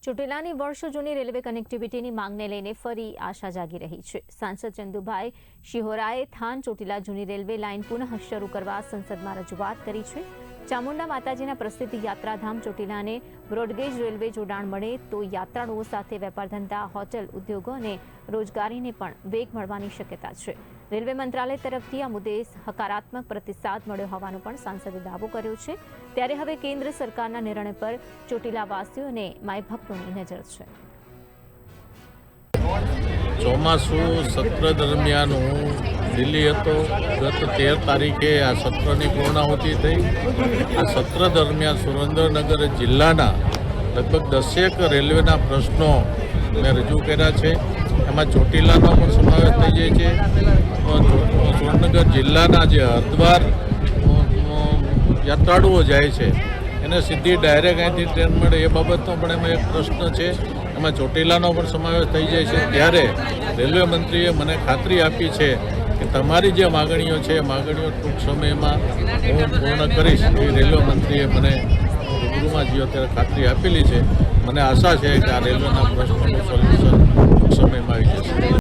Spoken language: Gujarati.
ચોટીલાની વર્ષો જૂની રેલવે કનેક્ટિવિટીની માંગને લઈને ફરી આશા જાગી રહી છે। સાંસદ ચંદુભાઈ શિહોરાએ થાન ચોટીલા જૂની રેલવે લાઇન પુનઃ શરૂ કરવા સંસદમાં રજૂઆત કરી છે। ચામુંડા માતાજીના પ્રસિદ્ધ યાત્રાધામ ચોટીલાને બ્રોડગેજ રેલવે જોડાણ મળે તો યાત્રાળુઓ સાથે વેપાર ધંધા, હોટેલ ઉદ્યોગો અને રોજગારીને પણ વેગ મળવાની શક્યતા છે। રેલવે મંત્રાલય તરફથી આ મુદ્દે હકારાત્મક પ્રતિસાદ મળ્યો હોવાનો પણ સાંસદે દાવો કર્યો છે। ત્યારે હવે કેન્દ્ર સરકારના નિર્ણય પર ચોટીલાવાસીઓ અને માયભક્તોની નજર છે। ચોમાસુ સત્ર દરમિયાન હું દિલ્હી હતો। ગત 13 તારીખે આ સત્રની પૂર્ણાહુતિ થઈ। આ સત્ર દરમિયાન સુરેન્દ્રનગર જિલ્લાના લગભગ 10 રેલવેના પ્રશ્નો મેં રજૂ કર્યા છે। એમાં ચોટીલાનો પણ સમાવેશ થઈ જાય છે। સુરેન્દ્રનગર જિલ્લાના જે હરિદ્વાર યાત્રાળુઓ જાય છે એને સીધી ડાયરેક્ટ અહીંથી ટ્રેન મળે એ બાબતનો પણ એમાં એક પ્રશ્ન છે। એમાં ચોટીલાનો પણ સમાવેશ થઈ જાય છે। ત્યારે રેલવે મંત્રીએ મને ખાતરી આપી છે કે તમારી જે માગણીઓ છે એ માગણીઓ ટૂંક સમયમાં હું પૂર્ણ કરીશ એવી રેલવે મંત્રીએ મને રૂબરૂમાં જ્યો ત્યારે ખાતરી આપેલી છે। મને આશા છે કે આ રેલવેના પ્રશ્નોનું સોલ્યુશન ટૂંક સમયમાં આવી જશે।